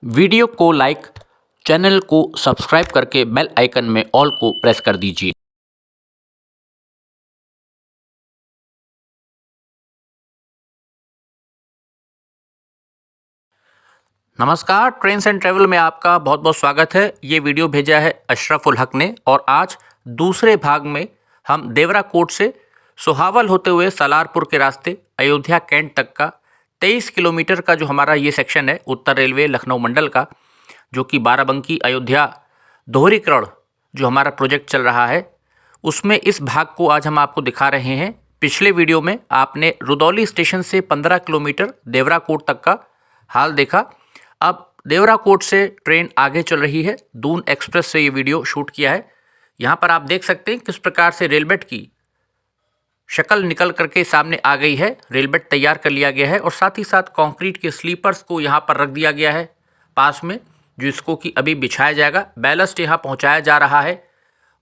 Video को like, channel को subscribe करके बेल आइकन में ऑल को प्रेस कर दीजिए। नमस्कार, ट्रेन्स एंड ट्रैवल में आपका बहुत बहुत स्वागत है। ये वीडियो भेजा है अशरफ उल हक ने और आज दूसरे भाग में हम देवरा कोट से सोहावल होते हुए सालारपुर के रास्ते अयोध्या कैंट तक का 23 किलोमीटर का जो हमारा ये सेक्शन है उत्तर रेलवे लखनऊ मंडल का, जो कि बाराबंकी अयोध्या दोहरीकरण जो हमारा प्रोजेक्ट चल रहा है, उसमें इस भाग को आज हम आपको दिखा रहे हैं। पिछले वीडियो में आपने रुदौली स्टेशन से 15 किलोमीटर देवरा कोट तक का हाल देखा। अब देवरा कोट से ट्रेन आगे चल रही है। दून एक्सप्रेस से ये वीडियो शूट किया है। यहाँ पर आप देख सकते हैं किस प्रकार से रेलबेड की शक्ल निकल करके सामने आ गई है। रेलबेड तैयार कर लिया गया है और साथ ही साथ कंक्रीट के स्लीपर्स को यहाँ पर रख दिया गया है पास में, जिसको कि अभी बिछाया जाएगा। बैलस्ट यहाँ पहुँचाया जा रहा है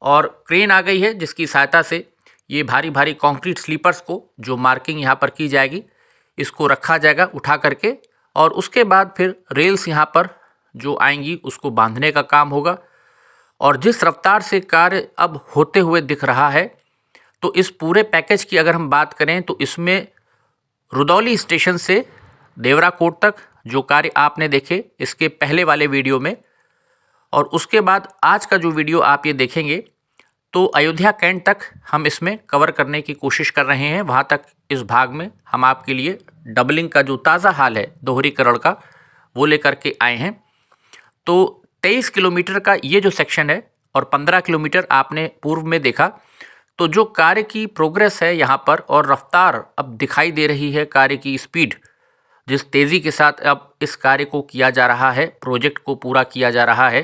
और क्रेन आ गई है जिसकी सहायता से ये भारी भारी कंक्रीट स्लीपर्स को जो मार्किंग यहाँ पर की जाएगी इसको रखा जाएगा उठा करके, और उसके बाद फिर रेल्स यहाँ पर जो आएंगी उसको बांधने का काम होगा। और जिस रफ्तार से कार्य अब होते हुए दिख रहा है, तो इस पूरे पैकेज की अगर हम बात करें तो इसमें रुदौली स्टेशन से देवरा कोट तक जो कार्य आपने देखे इसके पहले वाले वीडियो में, और उसके बाद आज का जो वीडियो आप ये देखेंगे तो अयोध्या कैंट तक हम इसमें कवर करने की कोशिश कर रहे हैं। वहाँ तक इस भाग में हम आपके लिए डबलिंग का जो ताज़ा हाल है दोहरीकरण का वो लेकर के आए हैं। तो 23 किलोमीटर का ये जो सेक्शन है और 15 किलोमीटर आपने पूर्व में देखा, तो जो कार्य की प्रोग्रेस है यहाँ पर और रफ्तार अब दिखाई दे रही है, कार्य की स्पीड जिस तेज़ी के साथ अब इस कार्य को किया जा रहा है, प्रोजेक्ट को पूरा किया जा रहा है,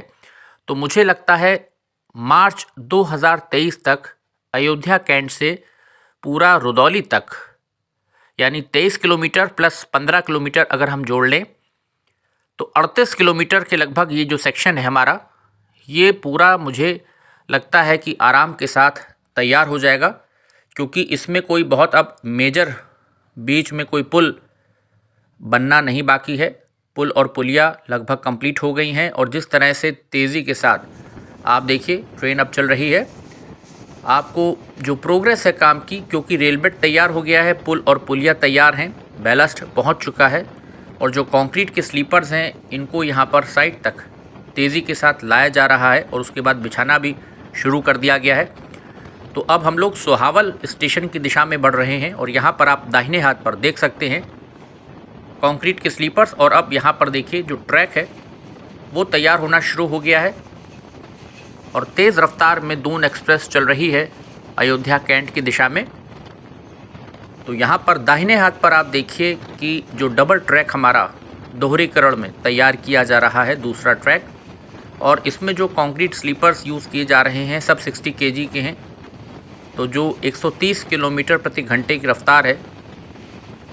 तो मुझे लगता है मार्च 2023 तक अयोध्या कैंट से पूरा रुदौली तक, यानी 23 किलोमीटर प्लस 15 किलोमीटर अगर हम जोड़ लें तो 38 किलोमीटर के लगभग ये जो सेक्शन है हमारा, ये पूरा मुझे लगता है कि आराम के साथ तैयार हो जाएगा, क्योंकि इसमें कोई बहुत अब मेजर बीच में कोई पुल बनना नहीं बाकी है। पुल और पुलिया लगभग कंप्लीट हो गई हैं और जिस तरह से तेज़ी के साथ आप देखिए ट्रेन अब चल रही है, आपको जो प्रोग्रेस है काम की, क्योंकि रेलबेड तैयार हो गया है, पुल और पुलिया तैयार हैं, बैलस्ट पहुंच चुका है और जो कंक्रीट के स्लीपर्स हैं इनको यहां पर साइड तक तेज़ी के साथ लाया जा रहा है और उसके बाद बिछाना भी शुरू कर दिया गया है। तो अब हम लोग सोहावल स्टेशन की दिशा में बढ़ रहे हैं और यहाँ पर आप दाहिने हाथ पर देख सकते हैं कंक्रीट के स्लीपर्स, और अब यहाँ पर देखिए जो ट्रैक है वो तैयार होना शुरू हो गया है और तेज़ रफ्तार में दून एक्सप्रेस चल रही है अयोध्या कैंट की दिशा में। तो यहाँ पर दाहिने हाथ पर आप देखिए कि जो डबल ट्रैक हमारा दोहरीकरण में तैयार किया जा रहा है, दूसरा ट्रैक, और इसमें जो कंक्रीट स्लीपर्स यूज़ किए जा रहे हैं सब 60 केजी के हैं। तो जो 130 किलोमीटर प्रति घंटे की रफ्तार है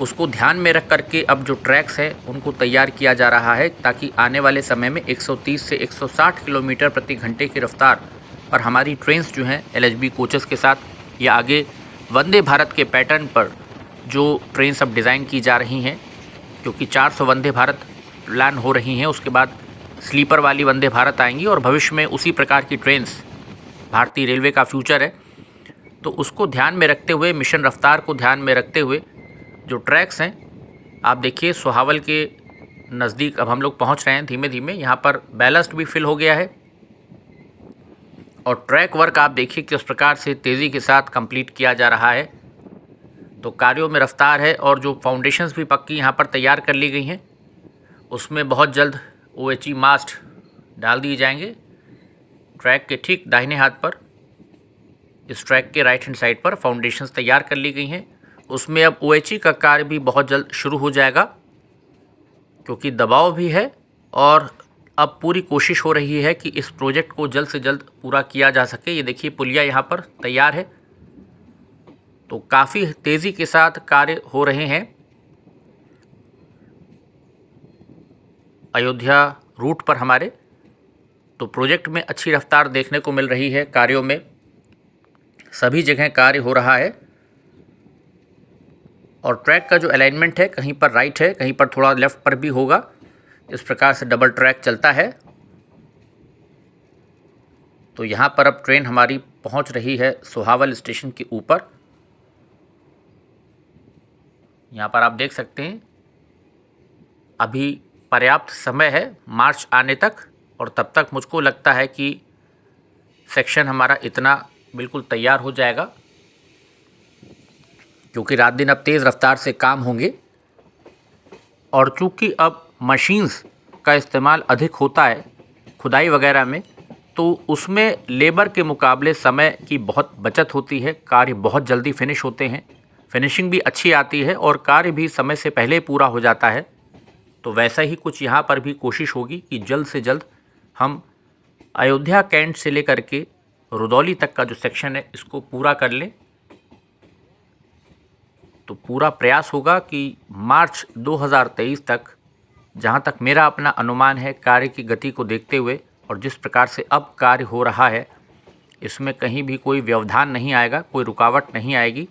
उसको ध्यान में रख करके अब जो ट्रैक्स हैं उनको तैयार किया जा रहा है, ताकि आने वाले समय में 130 से 160 किलोमीटर प्रति घंटे की रफ्तार पर हमारी ट्रेन्स जो हैं एलएचबी कोचेस के साथ, या आगे वंदे भारत के पैटर्न पर जो ट्रेन्स अब डिज़ाइन की जा रही हैं, क्योंकि 400 वंदे भारत प्लान हो रही हैं, उसके बाद स्लीपर वाली वंदे भारत आएंगी और भविष्य में उसी प्रकार की ट्रेन्स भारतीय रेलवे का फ्यूचर है। तो उसको ध्यान में रखते हुए, मिशन रफ्तार को ध्यान में रखते हुए जो ट्रैक्स हैं आप देखिए सोहावल के नज़दीक अब हम लोग पहुंच रहे हैं धीमे धीमे। यहाँ पर बैलस्ट भी फिल हो गया है और ट्रैक वर्क आप देखिए किस प्रकार से तेज़ी के साथ कंप्लीट किया जा रहा है। तो कार्यों में रफ्तार है और जो फाउंडेशंस भी पक्की यहाँ पर तैयार कर ली गई हैं, उसमें बहुत जल्द OHE मास्ट डाल दिए जाएंगे। ट्रैक के ठीक दाहिने हाथ पर, इस ट्रैक के राइट हैंड साइड पर फाउंडेशंस तैयार कर ली गई हैं। उसमें अब OHE का कार्य भी बहुत जल्द शुरू हो जाएगा, क्योंकि दबाव भी है और अब पूरी कोशिश हो रही है कि इस प्रोजेक्ट को जल्द से जल्द पूरा किया जा सके। ये देखिए पुलिया यहाँ पर तैयार है, तो काफ़ी तेज़ी के साथ कार्य हो रहे हैं। अयोध्या रूट पर हमारे तो प्रोजेक्ट में अच्छी रफ्तार देखने को मिल रही है। कार्यों में सभी जगह कार्य हो रहा है और ट्रैक का जो अलाइनमेंट है कहीं पर राइट है, कहीं पर थोड़ा लेफ़्ट पर भी होगा, इस प्रकार से डबल ट्रैक चलता है। तो यहाँ पर अब ट्रेन हमारी पहुँच रही है सोहावल स्टेशन के ऊपर। यहाँ पर आप देख सकते हैं अभी पर्याप्त समय है मार्च आने तक, और तब तक मुझको लगता है कि सेक्शन हमारा इतना बिल्कुल तैयार हो जाएगा, क्योंकि रात दिन अब तेज़ रफ्तार से काम होंगे। और चूँकि अब मशीन्स का इस्तेमाल अधिक होता है खुदाई वगैरह में, तो उसमें लेबर के मुकाबले समय की बहुत बचत होती है। कार्य बहुत जल्दी फिनिश होते हैं, फिनिशिंग भी अच्छी आती है और कार्य भी समय से पहले पूरा हो जाता है। तो वैसा ही कुछ यहाँ पर भी कोशिश होगी कि जल्द से जल्द हम अयोध्या कैंट से लेकर के रुदौली तक का जो सेक्शन है इसको पूरा कर लें। तो पूरा प्रयास होगा कि मार्च 2023 तक, जहाँ तक मेरा अपना अनुमान है कार्य की गति को देखते हुए और जिस प्रकार से अब कार्य हो रहा है, इसमें कहीं भी कोई व्यवधान नहीं आएगा, कोई रुकावट नहीं आएगी।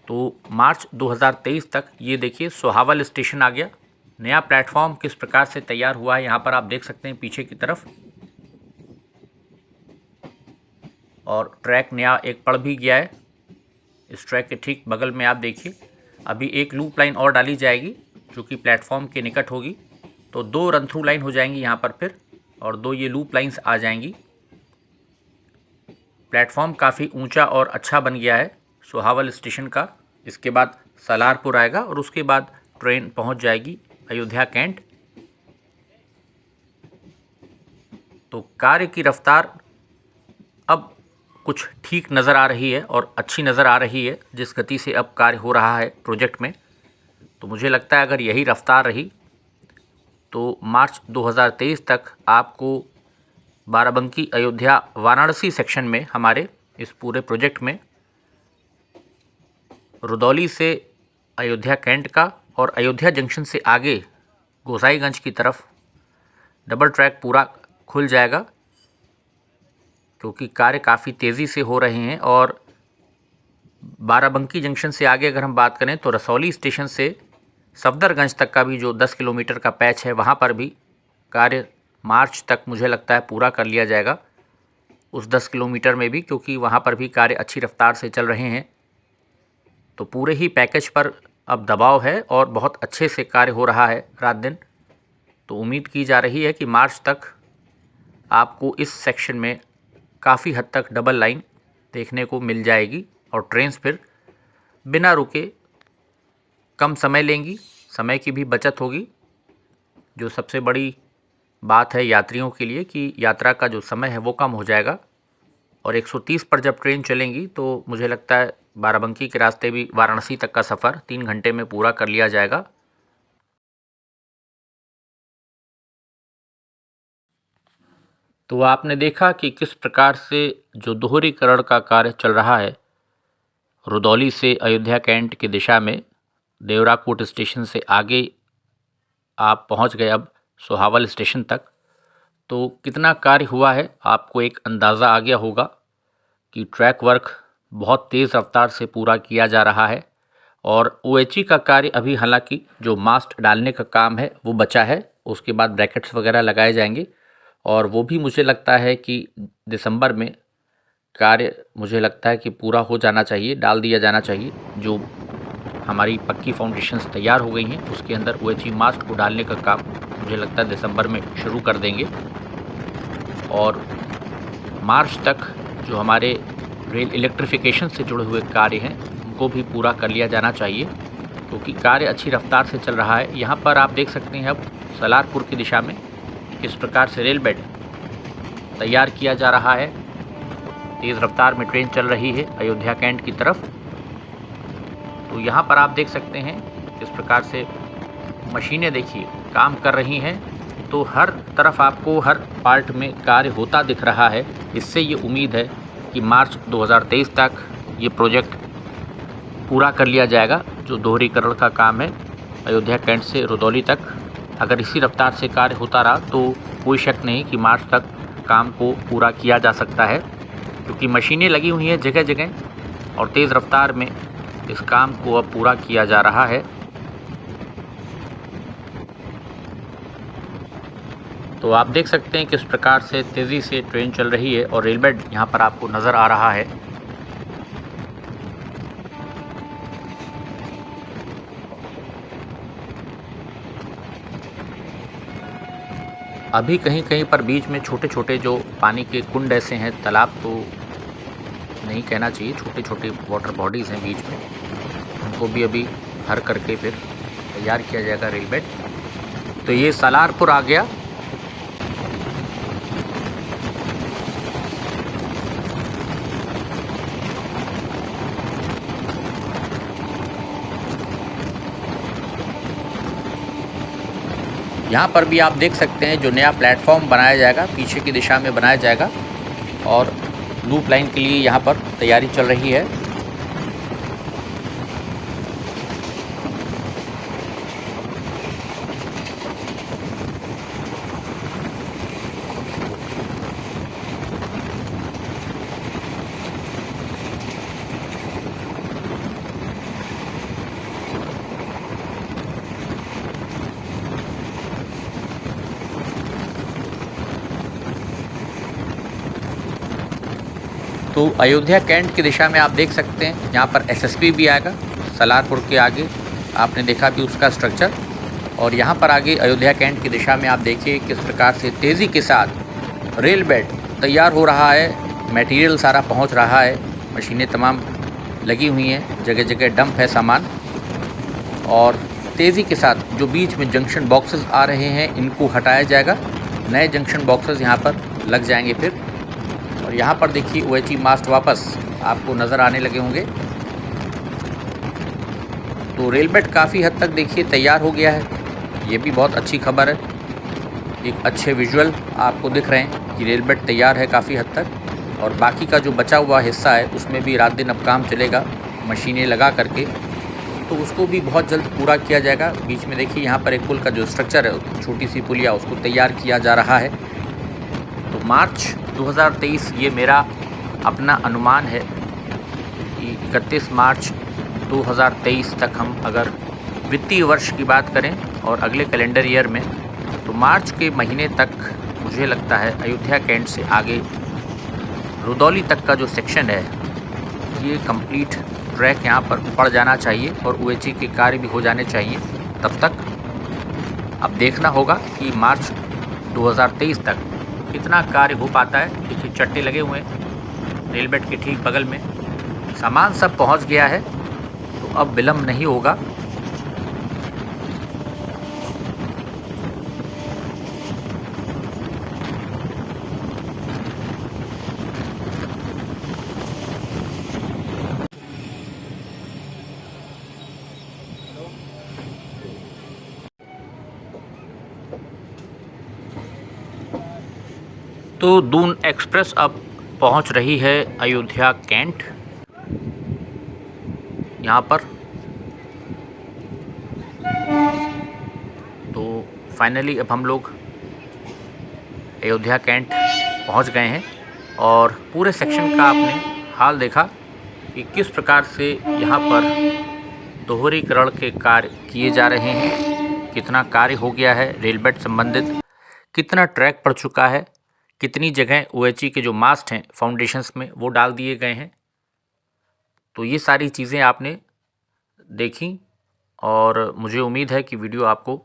तो मार्च 2023 तक ये देखिए सोहावल स्टेशन आ गया। नया प्लेटफॉर्म किस प्रकार से तैयार हुआ है यहाँ पर आप देख सकते हैं पीछे की तरफ, और ट्रैक नया एक पड़ भी गया है। इस ट्रैक के ठीक बगल में आप देखिए अभी एक लूप लाइन और डाली जाएगी जो कि प्लेटफॉर्म के निकट होगी। तो 2 रन थ्रू लाइन हो जाएंगी यहाँ पर फिर, और 2 ये लूप लाइंस आ जाएंगी। प्लेटफॉर्म काफ़ी ऊंचा और अच्छा बन गया है सोहावल स्टेशन का। इसके बाद सलारपुर आएगा और उसके बाद ट्रेन पहुँच जाएगी अयोध्या कैंट। तो कार्य की रफ्तार अब कुछ ठीक नज़र आ रही है और अच्छी नज़र आ रही है जिस गति से अब कार्य हो रहा है प्रोजेक्ट में। तो मुझे लगता है अगर यही रफ्तार रही तो मार्च 2023 तक आपको बाराबंकी अयोध्या वाराणसी सेक्शन में हमारे इस पूरे प्रोजेक्ट में रुदौली से अयोध्या कैंट का और अयोध्या जंक्शन से आगे गोसाईगंज की तरफ डबल ट्रैक पूरा खुल जाएगा, क्योंकि कार्य काफ़ी तेज़ी से हो रहे हैं। और बाराबंकी जंक्शन से आगे अगर हम बात करें तो रसौली स्टेशन से सफदरगंज तक का भी जो 10 किलोमीटर का पैच है वहाँ पर भी कार्य मार्च तक मुझे लगता है पूरा कर लिया जाएगा, उस 10 किलोमीटर में भी, क्योंकि वहाँ पर भी कार्य अच्छी रफ्तार से चल रहे हैं। तो पूरे ही पैकेज पर अब दबाव है और बहुत अच्छे से कार्य हो रहा है रात दिन। तो उम्मीद की जा रही है कि मार्च तक आपको इस सेक्शन में काफ़ी हद तक डबल लाइन देखने को मिल जाएगी और ट्रेन्स फिर बिना रुके कम समय लेंगी, समय की भी बचत होगी। जो सबसे बड़ी बात है यात्रियों के लिए कि यात्रा का जो समय है वो कम हो जाएगा। और 130 पर जब ट्रेन चलेंगी तो मुझे लगता है बाराबंकी के रास्ते भी वाराणसी तक का सफ़र 3 घंटे में पूरा कर लिया जाएगा। तो आपने देखा कि किस प्रकार से जो दोहरीकरण का कार्य चल रहा है रुदौली से अयोध्या कैंट की दिशा में, देवराकोट स्टेशन से आगे आप पहुंच गए अब सोहावल स्टेशन तक। तो कितना कार्य हुआ है आपको एक अंदाज़ा आ गया होगा कि ट्रैक वर्क बहुत तेज़ रफ्तार से पूरा किया जा रहा है। और OHE का कार्य अभी हालांकि जो मास्ट डालने का काम है वो बचा है, उसके बाद ब्रैकेट्स वगैरह लगाए जाएंगे और वो भी मुझे लगता है कि दिसंबर में कार्य मुझे लगता है कि पूरा हो जाना चाहिए, डाल दिया जाना चाहिए। जो हमारी पक्की फाउंडेशंस तैयार हो गई हैं उसके अंदर OHE मास्ट को डालने का काम मुझे लगता है दिसंबर में शुरू कर देंगे। और मार्च तक जो हमारे रेल इलेक्ट्रिफिकेशन से जुड़े हुए कार्य हैं उनको भी पूरा कर लिया जाना चाहिए, क्योंकि कार्य अच्छी रफ्तार से चल रहा है। यहाँ पर आप देख सकते हैं अब सलारपुर की दिशा में किस प्रकार से रेल बेड तैयार किया जा रहा है। तेज़ रफ्तार में ट्रेन चल रही है अयोध्या कैंट की तरफ। तो यहाँ पर आप देख सकते हैं किस प्रकार से मशीनें देखिए काम कर रही हैं। तो हर तरफ आपको हर पार्ट में कार्य होता दिख रहा है। इससे ये उम्मीद है कि मार्च 2023 तक ये प्रोजेक्ट पूरा कर लिया जाएगा। जो दोहरीकरण का काम है अयोध्या कैंट से रुदौली तक, अगर इसी रफ्तार से कार्य होता रहा तो कोई शक नहीं कि मार्च तक काम को पूरा किया जा सकता है, क्योंकि मशीनें लगी हुई हैं जगह जगह और तेज़ रफ्तार में इस काम को अब पूरा किया जा रहा है। तो आप देख सकते हैं किस प्रकार से तेज़ी से ट्रेन चल रही है और रेल बेड यहाँ पर आपको नज़र आ रहा है। अभी कहीं-कहीं पर बीच में छोटे-छोटे जो पानी के कुंड ऐसे हैं, तालाब तो नहीं कहना चाहिए, छोटे-छोटे वाटर बॉडीज़ हैं बीच में, उनको भी अभी भर करके फिर तैयार किया जाएगा रेल बेड। तो ये सालारपुर आ गया। यहाँ पर भी आप देख सकते हैं जो नया प्लेटफॉर्म बनाया जाएगा, पीछे की दिशा में बनाया जाएगा और लूप लाइन के लिए यहाँ पर तैयारी चल रही है। तो अयोध्या कैंट की दिशा में आप देख सकते हैं यहाँ पर एसएसपी भी आएगा। सलारपुर के आगे आपने देखा भी उसका स्ट्रक्चर, और यहाँ पर आगे अयोध्या कैंट की दिशा में आप देखिए किस प्रकार से तेज़ी के साथ रेल बेड तैयार हो रहा है। मटेरियल सारा पहुँच रहा है, मशीनें तमाम लगी हुई हैं, जगह जगह डंप है सामान, और तेज़ी के साथ जो बीच में जंक्शन बॉक्सेस आ रहे हैं इनको हटाया जाएगा। नए जंक्शन बॉक्सेस यहाँ पर लग जाएंगे फिर। और यहाँ पर देखिए OHE मास्ट वापस आपको नज़र आने लगे होंगे। तो रेल बेड काफ़ी हद तक देखिए तैयार हो गया है, ये भी बहुत अच्छी खबर है। एक अच्छे विजुअल आपको दिख रहे हैं कि रेल बेड तैयार है काफ़ी हद तक, और बाकी का जो बचा हुआ हिस्सा है उसमें भी रात दिन अब काम चलेगा मशीनें लगा करके, तो उसको भी बहुत जल्द पूरा किया जाएगा। बीच में देखिए यहाँ पर एक पुल का जो स्ट्रक्चर है, छोटी सी पुलिया, उसको तैयार किया जा रहा है। तो मार्च 2023 ये मेरा अपना अनुमान है कि 31 मार्च 2023 तक हम अगर वित्तीय वर्ष की बात करें और अगले कैलेंडर ईयर में, तो मार्च के महीने तक मुझे लगता है अयोध्या कैंट से आगे रुदौली तक का जो सेक्शन है ये कंप्लीट ट्रैक यहाँ पर पड़ जाना चाहिए और OHE के कार्य भी हो जाने चाहिए। तब तक अब देखना होगा कि मार्च 2023 तक कितना कार्य हो पाता है। देखिए चट्टे लगे हुए हैं रेल बेड के ठीक बगल में, सामान सब पहुंच गया है, तो अब विलम्ब नहीं होगा। तो दून एक्सप्रेस अब पहुंच रही है अयोध्या कैंट। यहाँ पर तो फाइनली अब हम लोग अयोध्या कैंट पहुंच गए हैं, और पूरे सेक्शन का आपने हाल देखा कि किस प्रकार से यहाँ पर दोहरीकरण के कार्य किए जा रहे हैं, कितना कार्य हो गया है रेल बेड संबंधित, कितना ट्रैक पड़ चुका है, कितनी जगह OHE के जो मास्ट हैं फाउंडेशंस में वो डाल दिए गए हैं। तो ये सारी चीज़ें आपने देखी और मुझे उम्मीद है कि वीडियो आपको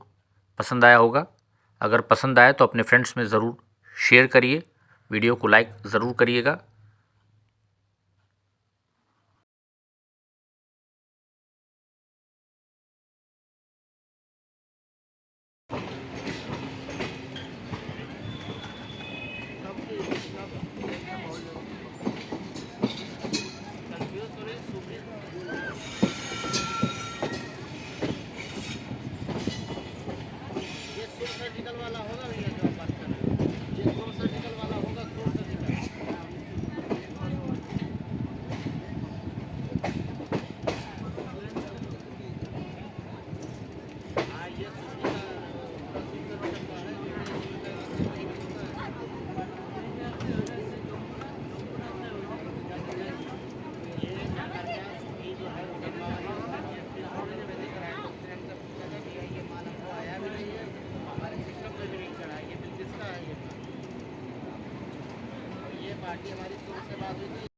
पसंद आया होगा। अगर पसंद आए तो अपने फ्रेंड्स में ज़रूर शेयर करिए, वीडियो को लाइक ज़रूर करिएगा। की हमारी शुरू से बात हुई थी।